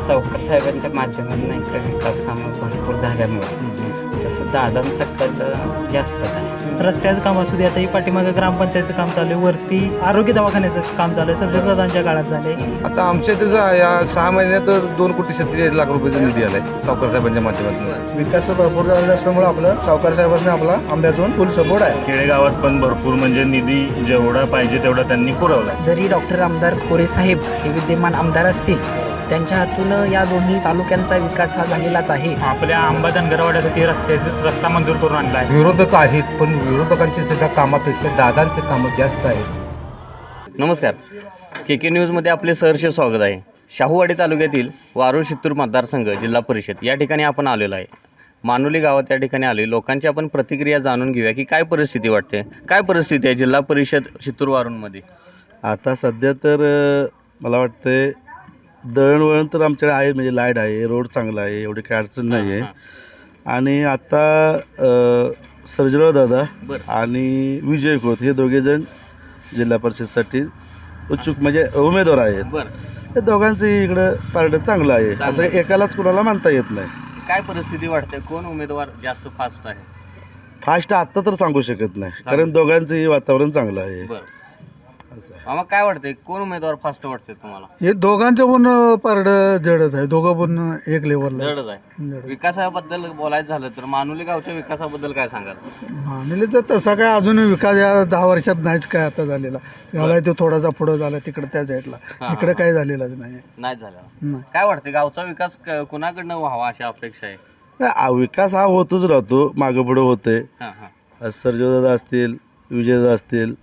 सावकर साहेबांच्या माध्यमातून इकडे विकास कामं भरपूर झाल्यामुळं तसं दादांचा कल जास्तच आहे. रस्त्याचं काम असू दे, आता ही पाठीमागं ग्रामपंचायतचं काम चालू आहे, वरती आरोग्य दवाखान्याचं काम चालू आहे, सरदादांच्या काळात झाले. आता आमच्या इथं या 6 महिन्यात 2,47,00,000 रुपयाचा निधी आलाय सावकार साहेबांच्या माध्यमातून. विकास भरपूर झालेला असल्यामुळे आपलं सावकार साहेबांनी आपला आंब्यातून फुल सपोर्ट आहे. खेडेगावात पण भरपूर म्हणजे निधी जेवढा पाहिजे तेवढा त्यांनी पुरवला. जरी डॉक्टर आमदार कोरे साहेब हे विद्यमान आमदार असतील, त्यांच्या हातून या दोन्ही तालुक्यांचा विकास हा झालेलाच आहे. आपल्या आंबा धनगरवाड्यासाठी रस्ता मंजूर करून आणला आहे. विरोधक आहेत, पण विरोधकांची सुद्धा कामापेक्षा दादांचे कामं जास्त आहेत. नमस्कार, KK न्यूजमध्ये आपले सहर्ष स्वागत आहे. शाहूवाडी तालुक्यातील वारूळ शित्तूर मतदारसंघ जिल्हा परिषद या ठिकाणी आपण आलेलो आहे. मानुली गावात या ठिकाणी आलो. लोकांची आपण प्रतिक्रिया जाणून घेऊया की काय परिस्थिती वाटते, काय परिस्थिती आहे जिल्हा परिषद शित्तूर वारूळमध्ये. आता सध्या तर मला वाटतं दळणवळण तर आमच्याकडे आहे, म्हणजे लाईट आहे, रोड चांगला आहे, एवढी काही अडचण नाही आहे. आणि आता सर्जेराव दादा आणि विजय खोत हे दोघेजण जिल्हा परिषदसाठी उत्सुक म्हणजे उमेदवार आहेत. बरं, हे दोघांचंही इकडं पार्ट चांगलं आहे, असं एकालाच कुणाला मानता येत नाही. काय परिस्थिती वाटते, कोण उमेदवार जास्त फास्ट आहे? फास्ट आत्ता तर सांगू शकत नाही, कारण दोघांचंही वातावरण चांगलं आहे. बरं, आम्हाला काय वाटतंय, कोण उमेदवार फास्ट वाटते तुम्हाला? हे दोघांचं पण पारडं जडच आहे, दोघं पण एक लेवलला जडच आहे. विकासाबद्दल बोलायचं झालं तर मानुली गावच्या विकासाबद्दल काय सांगाल? मानले तर तसा काय अजून विकास या 10 वर्षात नाहीच काय आता झालेला. झाला तो थोडासा पुढं झाला तिकडे त्या साईडला, इकडे काय झालेलाच नाही झालं. काय वाटते, गावचा विकास कुणाकडनं व्हावा अशी अपेक्षा आहे? विकास हा होतच राहतो, मागं पुढं होते. सर्जेदादा असतील, विजयदादा असतील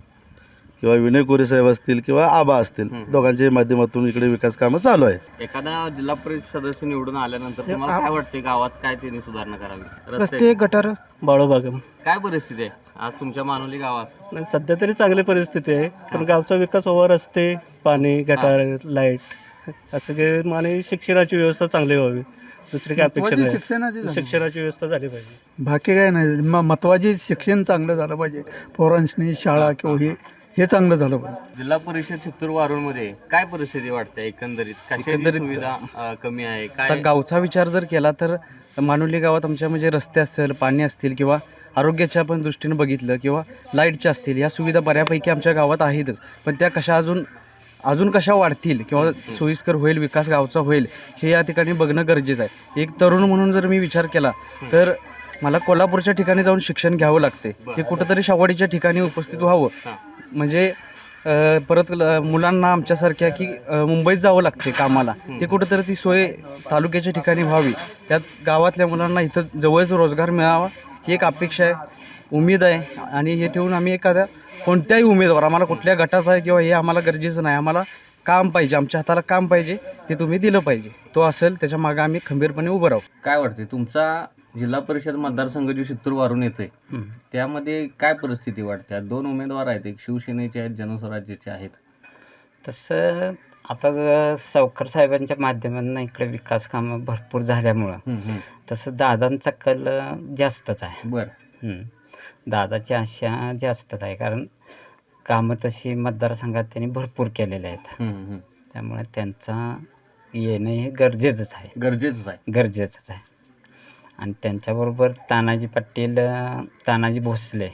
किंवा विनय कोरे साहेब असतील किंवा आबा असतील, दोघांच्या माध्यमातून इकडे विकास कामं चालू आहे. एखादा जिल्हा परिषद सदस्य निवडून आल्यानंतर तुम्हाला काय वाटते, गावात काय त्यांनी सुधारणा करावी? रस्ते, गटर, बाळोबाग, काय परिस्थिती आहे आज तुमच्या मानुली गावात? सध्या तरी चांगली परिस्थिती आहे, पण गावचा विकास हवा, रस्ते, पाणी, गटार, लाईट असं काही, आणि शिक्षणाची व्यवस्था चांगली व्हावी, दुसरी काय अपेक्षा नाही. शिक्षणाची व्यवस्था झाली पाहिजे, बाकी काय नाही. महत्वाची शिक्षण चांगलं झालं पाहिजे, पोरांनी शाळा किंवा हे चांगलं झालं पाहिजे. जिल्हा परिषद शित्तूर वारूळमध्ये काय परिस्थिती वाटते एकंदरीत? कशाची सुविधा कमी आहे? काय गावचा विचार जर केला तर मानुली गावात आमच्या म्हणजे रस्ते असेल, पाणी असतील किंवा आरोग्याच्या पण दृष्टीने बघितलं किंवा लाईटच्या असतील, या सुविधा बऱ्यापैकी आमच्या गावात आहेतच. पण त्या कशा अजून कशा वाढतील किंवा सोयीस्कर होईल, विकास गावचा होईल, हे या ठिकाणी बघणं गरजेचं आहे. एक तरुण म्हणून जर मी विचार केला तर मला कोल्हापूरच्या ठिकाणी जाऊन शिक्षण घ्यावं लागते, ते कुठंतरी शाहूवाडीच्या ठिकाणी उपस्थित व्हावं, म्हणजे परत मुलांना आमच्यासारख्या की मुंबईत जावं लागते कामाला, ते कुठंतरी ती सोय तालुक्याच्या ठिकाणी व्हावी. त्यात गावातल्या मुलांना इथं जवळच रोजगार मिळावा ही एक अपेक्षा आहे, उमेद आहे. आणि हे ठेवून आम्ही एखाद्या कोणत्याही उमेदवार, आम्हाला कुठल्या गटाचा आहे किंवा हे आम्हाला गरजेचं नाही, आम्हाला काम पाहिजे, आमच्या हाताला काम पाहिजे, ते तुम्ही दिलं पाहिजे. तो असेल त्याच्या मागे आम्ही खंबीरपणे उभं राहू. काय वाटते, तुमचा जिल्हा परिषद मतदारसंघ जो शित्तूर वारून येतोय त्यामध्ये काय परिस्थिती वाटते? 2 उमेदवार आहेत, एक शिवसेनेचे आहेत, जनस्वराज्याचे आहेत. तसं आता सावकर साहेबांच्या माध्यमातून इकडे विकास कामं भरपूर झाल्यामुळं तसं दादांचा कल जास्तच आहे. बरं, दादाची आशा जास्तच आहे, कारण कामं तशी मतदारसंघात त्यांनी भरपूर केलेले आहेत. त्यामुळे त्यांचा येणं हे गरजेचंच आहे. आणि त्यांच्याबरोबर तानाजी पाटील, तानाजी भोसले,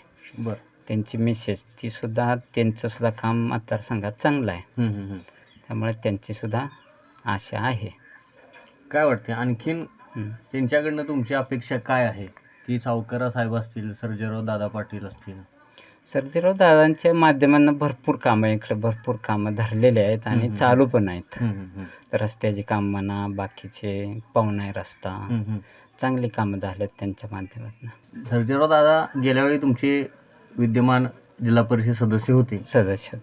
त्यांची मिसेस, त्यांचं सुद्धा काम मतदारसंघात चांगलं आहे. त्यामुळे त्यांचीसुद्धा आशा आहे. काय वाटते आणखीन त्यांच्याकडनं तुमची अपेक्षा काय आहे? की सावकर साहेब असतील, सर्जेराव दादा पाटील असतील? सर्जेराव दादांच्या माध्यमांना भरपूर कामं इकडे भरपूर कामं धरलेले आहेत आणि चालू पण आहेत. रस्त्याची कामं म्हणा, बाकीचे पावनाई रस्ता, चांगली कामं झालेत त्यांच्या माध्यमातून. सर्जेराव दादा गेल्या वेळी तुमचे विद्यमान जिल्हा परिषद सदस्य होते,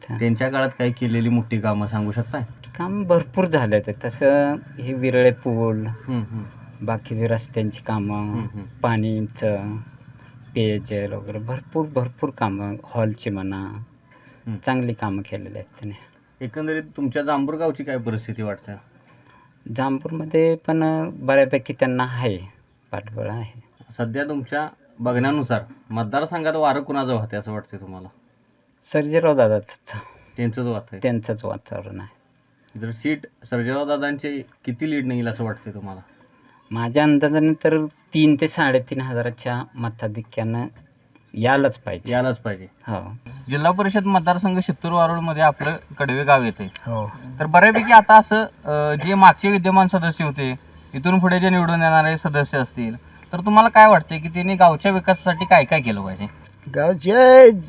त्यांच्या काळात काही केलेली मोठी कामं सांगू शकताय? काम भरपूर झाले आहेत. तसं हे विरळे पूल, बाकीचे रस्त्यांची कामं, पाणीचं, पेयजल वगैरे भरपूर कामं, हॉलची म्हणा, चांगली कामं केलेली आहेत त्याने. एकंदरीत तुमच्या जांभूर गावची काय परिस्थिती वाटते? जांभूरमध्ये पण बऱ्यापैकी त्यांना आहे, पाठबळ आहे. सध्या तुमच्या बघण्यानुसार मतदारसंघात वारं कुणाचं वाहते असं वाटते तुम्हाला? सर्जेराव दादाच, त्यांचंच वाहत आहे, त्यांचंच वातावरण आहे. जर सीट सर्जेराव दादांचे किती लीड येईल असं वाटते तुम्हाला? माझ्या अंदाजाने तर 3 ते 3.5 हजाराच्या मताधिक्यानं यायलाच पाहिजे. हो. जिल्हा परिषद मतदारसंघ शित्तूर वारूळमध्ये आपलं कडवे गाव येते. हो. तर बऱ्यापैकी आता असं जे मागचे विद्यमान सदस्य होते, इथून पुढे जे निवडून येणारे सदस्य असतील, तर तुम्हाला काय वाटते की त्यांनी गावच्या विकासासाठी काय काय केलं पाहिजे? गाव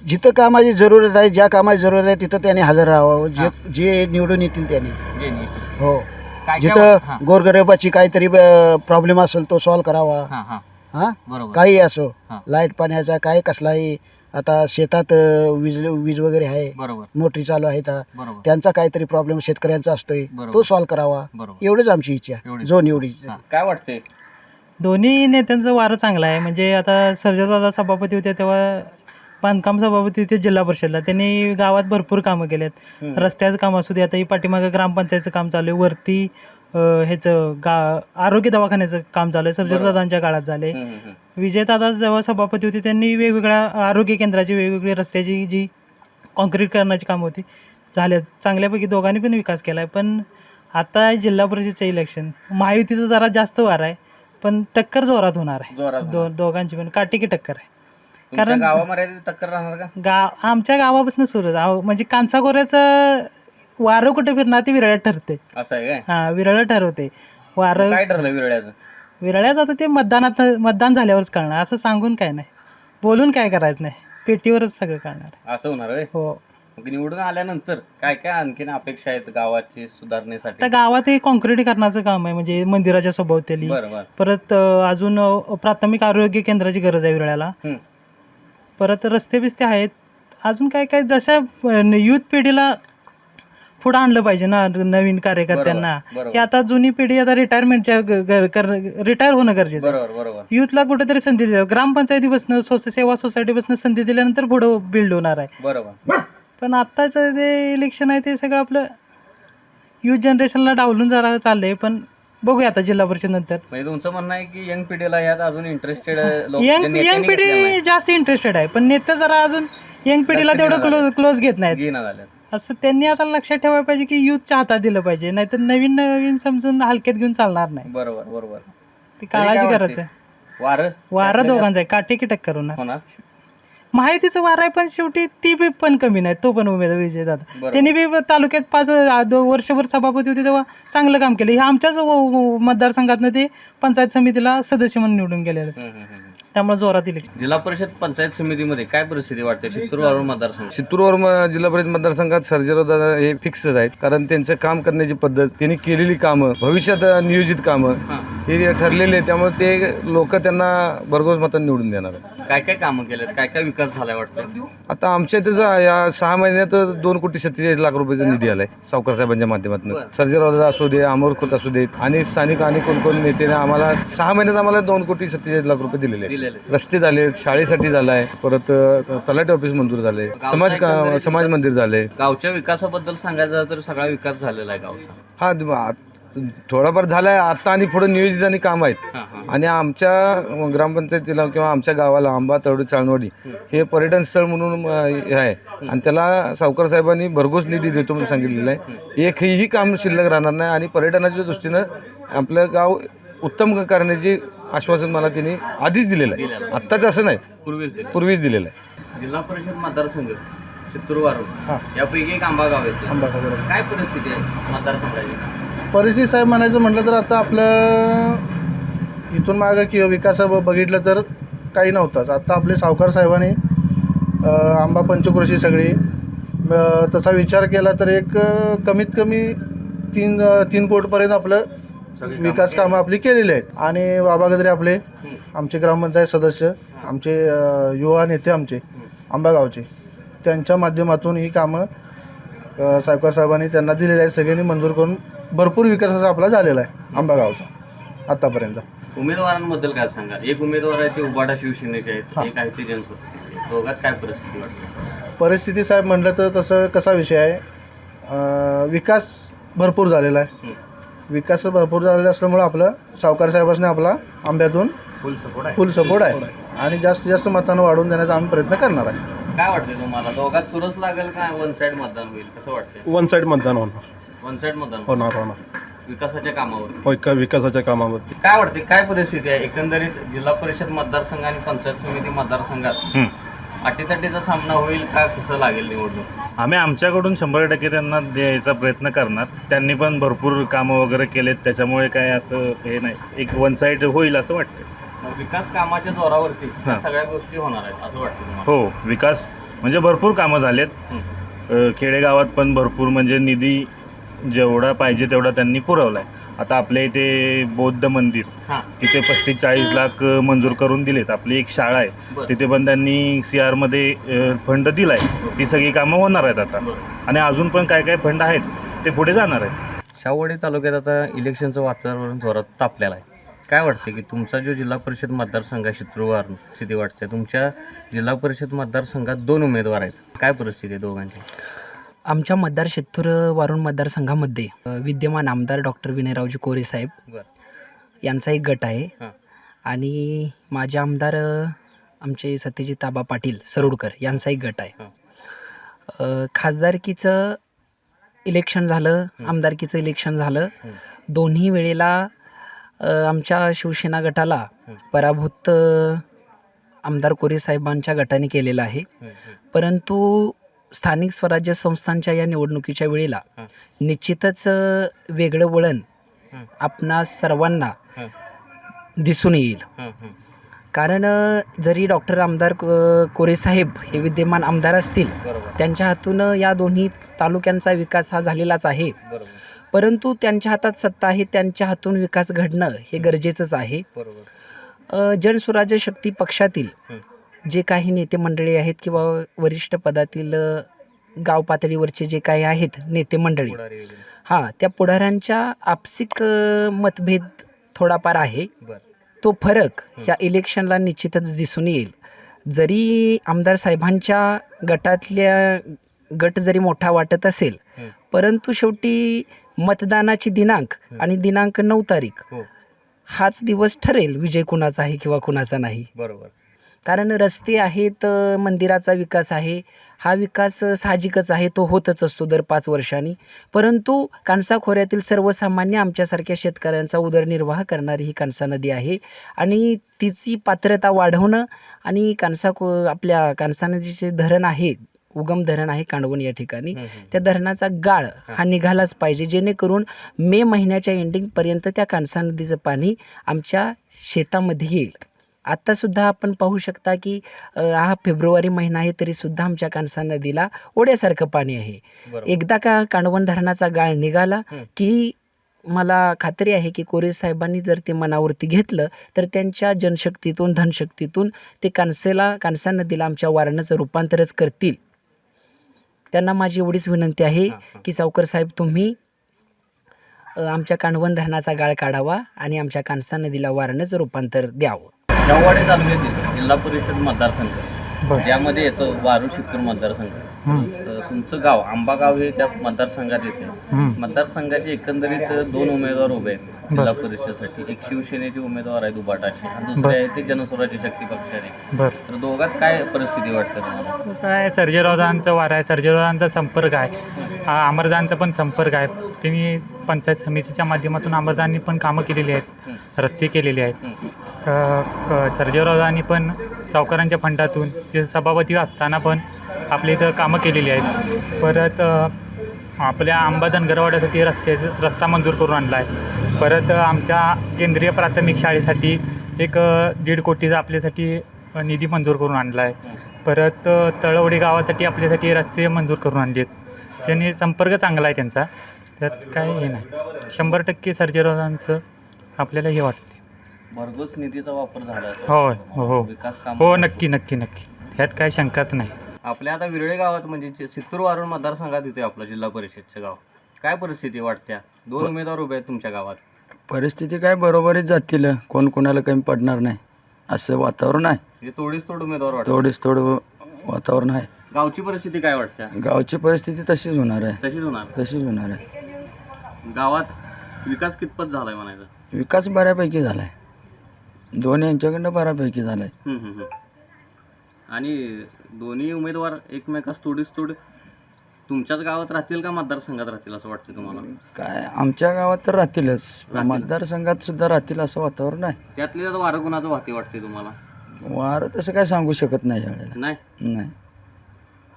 जिथं कामाची जरूरत आहे, ज्या कामाची जरूरत आहे तिथं त्यांनी हजर राहावं. जे निवडून येतील त्यांनी. हो. जिथं गोरगरिबाची काहीतरी प्रॉब्लेम असेल तो सॉल्व्ह करावा. हां, काही असो, लाईट पाण्याचा काय कसलाही, आता शेतात वीज वगैरे आहे, मोटरी चालू आहे, त्यांचा काहीतरी प्रॉब्लेम शेतकऱ्यांचा असतोय, तो सॉल्व्ह करावा. एवढीच आमची इच्छा, जो निवडी. काय वाटते? दोन्ही नेत्यांचं वारं चांगलं आहे. म्हणजे आता सर्जेदादा सभापती होते तेव्हा बांधकाम सभापती होते जिल्हा परिषदला, त्यांनी गावात भरपूर कामं केलेत. रस्त्याचं काम असू दे, आता ही पाठीमागं ग्रामपंचायतचं काम चालू आहे, वरती आरोग्य दवाखान्याचं काम चालू आहे, सर्जेदादांच्या काळात झाले. विजयदादा जेव्हा सभापती होते त्यांनी वेगवेगळ्या आरोग्य केंद्राची, वेगवेगळी रस्त्याची जी कॉन्क्रीट कामं होती झाले, चांगल्यापैकी दोघांनी पण विकास केला आहे. पण आता जिल्हा परिषदचं इलेक्शन महायुतीचं जरा जास्त वार आहे, पण टक्कर जोरात होणार आहे. दोघांची पण काटेकी टक्कर आहे. कारण गावामध्ये टक्कर राहणार का? आमच्या गावापासून सुरू म्हणजे कांसागोऱ्याचं वारं कुठे फिरणार ते विरळ्यात ठरते. असं आहे काय? हां, विरळ्यात ठरवते वारं. काय ठरलं विरळ्याचं? विरळ्याचं आता ते मतदान झाल्यावरच कळणार. असं सांगून काय नाही, बोलून काय करायचं नाही, पेटीवरच सगळं कळणार. असं होणार आहे. हो. निवडून आल्यानंतर काय काय आणखीन अपेक्षा आहेत गावाची सुधारण्यासाठी? आता गावात हे कॉन्क्रीटीकरणाचं काम आहे, म्हणजे मंदिराच्या सभोवताली. परत अजून प्राथमिक आरोग्य केंद्राची गरज आहे विरळ्याला. परत रस्ते बिस्ते आहेत. अजून काय काय जशा युथ पिढीला पुढं आणलं पाहिजे ना, नवीन कार्यकर्त्यांना. की आता जुनी पिढी आता रिटायर होणं गरजेचं आहे. युथला कुठेतरी संधी दिली, ग्रामपंचायतीपासून सेवा सोसायटीपासून संधी दिल्यानंतर पुढं बिल्ड होणार आहे. बरोबर. पण आत्ताचं जे इलेक्शन आहे ते सगळं आपलं युथ जनरेशनला डावलून जरा चाललंय. पण बघूया आता जिल्हा परिषद नंतर. म्हणजे तुमचं म्हणणं आहे की यंग पिढीला यात अजून इंटरेस्टेड, यंग पिढी जास्त इंटरेस्टेड आहे, पण नेते जरा अजून यंग पिढीला तेवढं क्लोज घेत नाहीत. असं त्यांनी आता लक्षात ठेवायला पाहिजे की युथच्या हातात दिलं पाहिजे, नाहीतर नवीन समजून हलक्यात घेऊन चालणार नाही. बरोबर. ती काळाची गरज आहे. वारं दोघांचं आहे, काटेकी टक्कर होणार. माहितीचं वार आहे, पण शेवटी ती बी पण कमी नाही. तो पण उमेदवार विजयदादा, त्यांनी बी तालुक्यात 5 वर्षभर सभापती होते तेव्हा चांगलं काम केलं. हे आमच्याच मतदारसंघातनं ते पंचायत समितीला सदस्य म्हणून निवडून गेलेलं, त्यामुळे जोरात इलेक्शन. जिल्हा परिषद पंचायत समितीमध्ये काय परिस्थिती वाटते शित्तूर वारूळ मतदारसंघ? शित्तूर वारूळ जिल्हा परिषद मतदारसंघात सर्जेराव दादा हे फिक्सच आहेत, कारण त्यांचं काम करण्याची पद्धत, त्यांनी केलेली कामं, भविष्यात नियोजित कामं हे ठरलेले आहे. त्यामुळे ते लोक त्यांना भरघोस मतांनी निवडून देणार आहे. काय काय कामं केलेत, काय काय विकास झालाय वाटतं? आता आमच्या इथं या 6 महिन्यात 2,47,00,000 रुपयाचा निधी आलाय सावकार साहेबांच्या माध्यमातून. सर्जेराव दादा असू दे, अमोल खोत असू देत, आणि स्थानिक आणि कोण नेत्याने आम्हाला 6 महिन्यात आम्हाला 2,47,00,000 रुपये दिलेले आहेत. रस्ते झाले, शाळेसाठी झालाय, परत तलाठी ऑफिस मंजूर झाले, समाज मंदिर झाले. गावच्या विकासाबद्दल सांगायचं तर सगळा विकास झालेला आहे गावचा. हा, थोडाफार झालाय आता, आणि पुढे नियोजित आणि काम आहेत. आणि आमच्या ग्रामपंचायतीला किंवा आमच्या गावाला आंबा, तळवडी, चाळणवाडी हे पर्यटन स्थळ म्हणून आहे, आणि त्याला सावकार साहेबांनी भरघोस निधी देतो म्हणून सांगितलेलं आहे. एकही काम शिल्लक राहणार नाही, आणि पर्यटनाच्या दृष्टीनं आपलं गाव उत्तम करण्याची आश्वासन मला त्यांनी आधीच दिलेलं आहे. आत्ताच असं नाही, पूर्वीच दिलेलं आहे. जिल्हा परिषद मतदारसंघ शित्तूर वारूळ यापैकी एक आंबा गाव येते. काय परिस्थिती आहे मतदारसंघाची? परिस्थिती साहेब म्हणायचं म्हटलं तर आता आपलं इथून मागं किंवा विकास बघितलं तर काही नव्हताच. आता आपले सावकार साहेबांनी आंबा पंचक्रोशी सगळी तसा विचार केला तर एक कमीत कमी 3 कोटीपर्यंत आपलं विकास कामं आपली केलेली आहेत. आणि बाबा गद्रे आपले आमचे ग्रामपंचायत सदस्य, आमचे युवा नेते, आमचे आंबागावचे, त्यांच्या माध्यमातून ही कामं सावकार साहेबांनी त्यांना दिलेली आहेत. सगळ्यांनी मंजूर करून भरपूर विकास असा आपला झालेला आहे आंबागावचा आतापर्यंत. उमेदवारांबद्दल काय सांगा? एक उमेदवार आहे ते उबाटा शिवसेनेचे आहेत, एक आहे ते जनशक्तीचे. दोघात काय परिस्थिती वाटते? परिस्थिती साहेब म्हटलं तर तसं कसा विषय आहे, विकास भरपूर झालेला आहे. विकास भरपूर झालेला असल्यामुळं आपलं सावकार साहेबांनी आपला आंब्यातून फुल सपोर्ट आहे, आणि जास्तीत जास्त मतांना वाढवून देण्याचा आम्ही प्रयत्न करणार आहे. काय वाटते तुम्हाला, दोघात चुरस लागेल का वन साईड मतदान होईल? कसं वाटतं? वन साईड मतदान होणार. वन साईड मतदान होणार विकासाच्या कामावर. विकासाच्या कामावर. काय वाटते, काय परिस्थिती आहे एकंदरीत जिल्हा परिषद मतदारसंघ आणि पंचायत समिती मतदारसंघात अटीतटीचा सामना होईल का, कसं लागेल निवडणूक? आम्ही आमच्याकडून 100% त्यांना द्यायचा प्रयत्न करणार. त्यांनी पण भरपूर कामं वगैरे केलेत, त्याच्यामुळे काय असं हे नाही, एक वन साईड होईल असं वाटतं. विकास कामाच्या जोरावरती त्या सगळ्या गोष्टी होणार आहेत असं वाटतं तुम्हाला? हो, विकास म्हणजे भरपूर कामं झालेत. खेडेगावात पण भरपूर म्हणजे निधी जेवढा पाहिजे तेवढा त्यांनी पुरवला आहे. आता आपल्या इथे बौद्ध मंदिर, तिथे 35-40 लाख मंजूर करून दिलेत. आपली एक शाळा आहे, तिथे पण त्यांनी CR मध्ये फंड दिलाय. ती सगळी कामं होणार आहेत आता, आणि अजून पण काय काय फंड आहेत ते पुढे जाणार आहेत. शाहूवाडी तालुक्यात आता इलेक्शनचं वातावरण जोरात तापलेलं आहे. काय वाटते की तुमचा जो जिल्हा परिषद मतदारसंघ आहे शित्रूरवरून स्थिती वाटते, तुमच्या जिल्हा परिषद मतदारसंघात 2 उमेदवार आहेत, काय परिस्थिती आहे दोघांची? आमच्या मतदार शित्तूर वारुण मतदारसंघामध्ये विद्यमान आमदार डॉक्टर विनयरावजी कोरे साहेब यांचा एक गट आहे आणि माझे आमदार आमचे सत्यजित आबा पाटील सरोडकर यांचा एक गट आहे. खासदारकीचं इलेक्शन झालं, आमदारकीचं इलेक्शन झालं, दोन्ही वेळेला आमच्या शिवसेना गटाला पराभूत आमदार कोरे साहेबांच्या गटाने केलेलं आहे. परंतु स्थानिक स्वराज्य संस्थांच्या या निवडणुकीच्या वेळेला निश्चितच वेगळं वळण आपणा सर्वांना दिसून येईल. कारण जरी डॉक्टर आमदार कोरे साहेब हे विद्यमान आमदार असतील, त्यांच्या हातून या दोन्ही तालुक्यांचा विकास हा झालेलाच आहे, परंतु त्यांच्या हातात सत्ता आहे, त्यांच्या हातून विकास घडणं हे गरजेचंच आहे. जनस्वराज्य शक्ती पक्षातील जे काही नेते मंडळी आहेत किंवा वरिष्ठ पदातील गाव पातळीवरचे जे काही आहेत नेते मंडळी, त्या पुढाऱ्यांच्या आपसिक मतभेद थोडाफार आहे. तो फरक ह्या इलेक्शनला निश्चितच दिसून येईल. जरी आमदार साहेबांच्या गट जरी मोठा वाटत असेल, परंतु शेवटी मतदानाची दिनांक आणि दिनांक 9 तारीख हाच दिवस ठरेल विजय कुणाचा आहे किंवा कुणाचा नाही. बरोबर. कारण रस्ते आहेत, मंदिराचा विकास आहे, हा विकास साहजिकच आहे, तो होतच असतो दर 5 वर्षांनी. परंतु कानसा खोऱ्यातील सर्वसामान्य आमच्यासारख्या शेतकऱ्यांचा उदरनिर्वाह करणारी ही कानसा नदी आहे आणि तिची पात्रता वाढवणं आणि आपल्या कानसा नदीचे धरण आहे, उगम धरण आहे कांडवण या ठिकाणी, त्या धरणाचा गाळ हा निघालाच पाहिजे, जेणेकरून मे महिन्याच्या एंडिंगपर्यंत त्या कानसा नदीचं पाणी आमच्या शेतामध्ये येईल. आत्तासुद्धा आपण पाहू शकता की हा फेब्रुवारी महिना आहे, तरीसुद्धा आमच्या कानसा नदीला ओढ्यासारखं पाणी आहे. एकदा का कांडवण धरणाचा गाळ निघाला की मला खात्री आहे की कोरे साहेबांनी जर ते मनावरती घेतलं तर त्यांच्या जनशक्तीतून धनशक्तीतून ते कानसा नदीला आमच्या वारणाचं रूपांतरच करतील. त्यांना माझी एवढीच विनंती आहे की सावकर साहेब, तुम्ही आमच्या कांडवण धरणाचा गाळ काढावा आणि आमच्या कानसा नदीला वारणाचं रूपांतर द्यावं. शाहूवाडी तालुक्यातील जिल्हा परिषद मतदारसंघ यामध्ये येतो वारुण शित्तूर मतदारसंघ. तुमचं गाव आंबागाव हे त्या मतदारसंघात येते. मतदारसंघाचे एकंदरीत 2 उमेदवार उभे आहेत जिल्हा परिषदेसाठी. एक शिवसेनेचे उमेदवार आहे दुबाटाचे आणि दुसरे आहे ते जनस्वराज्य शक्ती पक्षाने. तर दोघात काय परिस्थिती वाटते तुम्हाला? काय सर्जेरावांचा वार आहे, सर्जेरावांचा संपर्क आहे, अमरदानचा पण संपर्क आहे. त्यांनी पंचायत समितीच्या माध्यमातून अमरदाननी पण कामं केलेली आहेत, रस्ते केलेले आहेत. सर्जेरावांनी पण सावकारांच्या फंडातून ते सभापती असताना पण आपल्या इथं कामं केलेली आहेत. परत आपल्या आंबा धनगरवाड्यासाठी रस्ता मंजूर करून आणला आहे. परत आमच्या केंद्रीय प्राथमिक शाळेसाठी एक 1.5 कोटीचा आपल्यासाठी निधी मंजूर करून आणला आहे. परत तळवडी गावासाठी आपल्यासाठी रस्ते मंजूर करून आणले आहेत. त्यांनी संपर्क चांगला आहे त्यांचा, त्यात काय हे नाही. 100% सर्जेरावांचं आपल्याला हे वाटते. भरघोस निधीचा वापर झाला होय हो विकास काम हो नक्की नक्की नक्की, ह्यात काय शंकाच नाही. आपल्या आता विरळे गावात म्हणजे शित्तूर वारुण मतदारसंघात येते आपलं जिल्हा परिषदचं गाव. काय परिस्थिती वाटत्या? 2 उमेदवार उभे आहेत तुमच्या गावात. परिस्थिती काय बरोबरच जातील, कोण कोणाला कमी पडणार नाही असं वातावरण आहे. म्हणजे तोडीस तोड उमेदवार वाटत. थोडीच थोडं वातावरण आहे. गावची परिस्थिती काय वाटत्या? गावची परिस्थिती तशीच होणार आहे. तशीच होणार आहे. गावात विकास कितपत झालाय म्हणायचं? विकास बऱ्यापैकी झाला आहे, दोन्ही यांच्याकडनं बऱ्यापैकी झाला आहे. आणि दोन्ही उमेदवार एकमेकास तोडीस तोड तुमच्याच गावात राहतील का मतदारसंघात राहतील असं वाटतं तुम्हाला? काय आमच्या गावात तर राहतीलच, मतदारसंघात सुद्धा राहतील असं वातावरण आहे. त्यातले त्यात वारं कुणाचं वाहते वाटते तुम्हाला? वारं तसं काय सांगू शकत नाही यावेळेला. नाही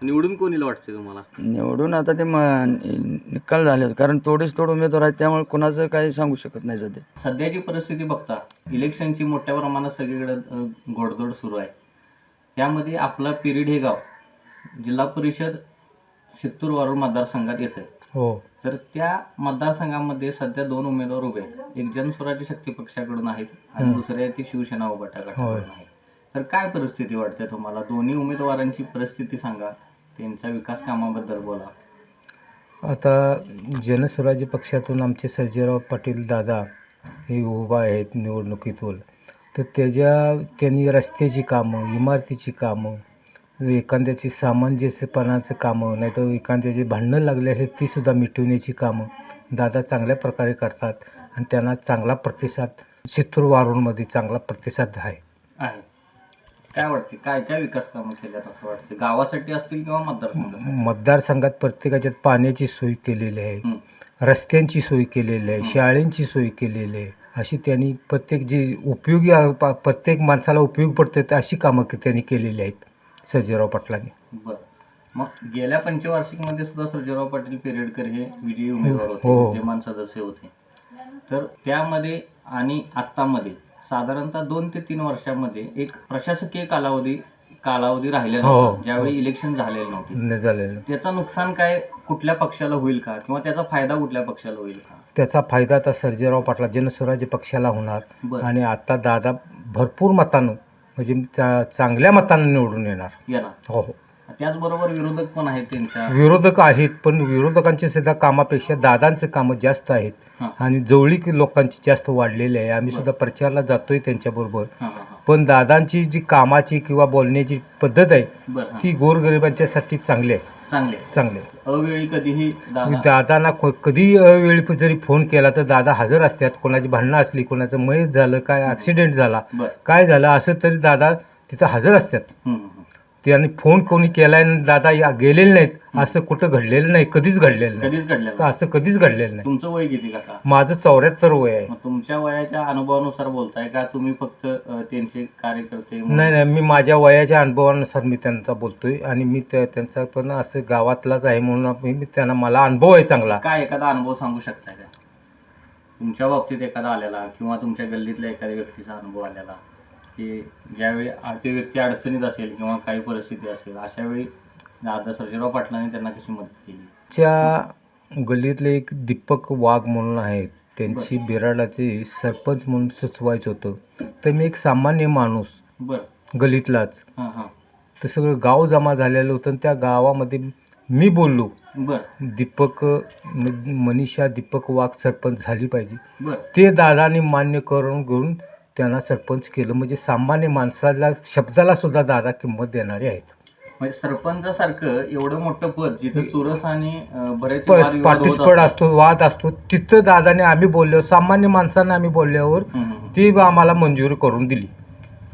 निवडून कोणीला वाटते तुम्हाला? निवडून आता ते निकाल झाले, कारण तोड उमेदवार आहेत, त्यामुळे कोणाचं काही सांगू शकत नाही सध्या. सध्याची परिस्थिती बघता इलेक्शनची मोठ्या प्रमाणात सगळीकडे घोडदौड सुरू आहे. त्यामध्ये आपला पिरिड हे गाव जिल्हा परिषद शित्तूर वारूळ मतदारसंघात येतं. हो. तर त्या मतदारसंघामध्ये सध्या 2 उमेदवार उभे आहेत. एक जनस्वराज्य शक्ती पक्षाकडून आहेत आणि दुसरे आहे ती शिवसेना उभाटा गटाकडून आहे. तर काय परिस्थिती वाटते तुम्हाला? दोन्ही उमेदवारांची परिस्थिती सांगा, त्यांच्या विकास कामाबद्दल बोला. आता जनस्वराज्य पक्षातून आमचे सर्जेराव पाटील दादा हे उभा आहेत निवडणुकीतून, तर त्यांनी रस्त्याची कामं, इमारतीची कामं, एखाद्याची सामंजस्यपणाचं कामं, नाही तर एखाद्याची भांडणं लागली असेल तीसुद्धा मिटवण्याची कामं दादा चांगल्या प्रकारे करतात आणि त्यांना चांगला प्रतिसाद शित्तूर वारूळमध्ये चांगला प्रतिसाद आहे. काय वाटते, काय काय विकास कामं केल्यात असं वाटतं? गावासाठी असतील किंवा मतदारसंघासाठी? मतदारसंघात प्रत्येकाच्यात पाण्याची सोय केलेली आहे, रस्त्यांची सोय केलेली आहे, शाळेंची सोय केलेली आहे. अशी त्यांनी प्रत्येक जी उपयोगी प्रत्येक माणसाला उपयोग पडते अशी कामं त्यांनी केलेली आहेत सर्जेराव पाटलांनी. बरं, मग गेल्या पंचवार्षिकमध्ये सुद्धा सर्जेराव पाटील पेरेडकर हे विजयी उमेदवार होते, हो. विद्यमान सदस्य होते. तर त्यामध्ये आणि आत्तामध्ये साधारणतः 2 ते 3 वर्षामध्ये एक प्रशासकीय कालावधी राहिलेला नव्हता, ज्यावेळी इलेक्शन झालेलं नव्हते. त्याचं नुकसान काय कुठल्या पक्षाला होईल का, किंवा त्याचा फायदा कुठल्या पक्षाला होईल का? त्याचा फायदा आता सर्जेराव पाटला जनस्वराज्य पक्षाला होणार. आणि आता दादा भरपूर मतानं म्हणजे चांगल्या मतानं निवडून येणार. हो. त्याचबरोबर विरोधक पण आहेत त्यांच्या. विरोधक आहेत, पण विरोधकांची सुद्धा कामापेक्षा दादांचं कामं जास्त आहेत आणि जवळीक लोकांची जास्त वाढलेली आहे. आम्ही सुद्धा प्रचाराला जातोय त्यांच्याबरोबर. पण दादांची जी कामाची किंवा बोलण्याची पद्धत आहे ती गोरगरिबांच्यासाठी चांगली आहे. चांगले अवेळी कधीही दादांना कधी अवेळी जरी फोन केला तर दादा हजर असतात. कोणाची भांडणं असली, कोणाचं मयत झालं, काय ॲक्सिडेंट झाला, काय झालं असं तरी दादा तिथं हजर असतात. त्यांनी फोन कोणी केलाय दादा गेलेले नाहीत असं कुठं घडलेलं नाही, कधीच घडलेलं नाही. असं कधीच घडलेलं नाही. तुमचं वय किती काका? माझं 74 वय आहे. तुमच्या वयाच्या अनुभवानुसार बोलताय का तुम्ही फक्त त्यांचे कार्यकर्ते? नाही, मी माझ्या वयाच्या अनुभवानुसार मी त्यांचा बोलतोय आणि मी त्यांचा पण असं गावातलाच आहे म्हणून मी त्यांना मला अनुभव आहे चांगला. काय एखादा अनुभव सांगू शकता का तुमच्या बाबतीत एखादा आलेला, किंवा तुमच्या गल्लीतल्या एखाद्या व्यक्तीचा अनुभव आलेला की ज्यावेळी ते व्यक्ती अडचणीत असेल किंवा काही परिस्थिती असेल, अशा वेळी दादा सर्जेराव पाटलांनी त्यांना कशी मदत केली? च्या गल्लीतले एक दीपक वाघ म्हणून आहेत, त्यांची बिराडाचे सरपंच म्हणून सुचवायचं होतं. तर मी एक सामान्य माणूस गल्लीतलाच, तर सगळं गाव जमा झालेलं होतं. त्या गावामध्ये मी बोललो मनीषा दीपक वाघ सरपंच झाली पाहिजे. ते दादाने मान्य करून घेऊन त्यांना सरपंच केलं. म्हणजे सामान्य माणसाला शब्दाला सुद्धा दादा किंमत देणारे आहेत. म्हणजे सरपंचासारखं एवढं मोठं पद जिथे चुरस आणि बरेच पाठिस्पद असतो, वाद असतो, तिथं दादाने आम्ही बोललो, सामान्य माणसांना आम्ही बोलल्यावर ती आम्हाला मंजुरी करून दिली.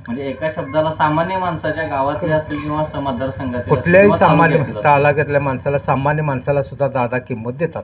म्हणजे एका शब्दाला सामान्य माणसाच्या गावातले असेल किंवा मतदारसंघात कुठल्याही सामान्य तालुक्यातल्या माणसाला, सामान्य माणसाला सुद्धा दादा किंमत देतात.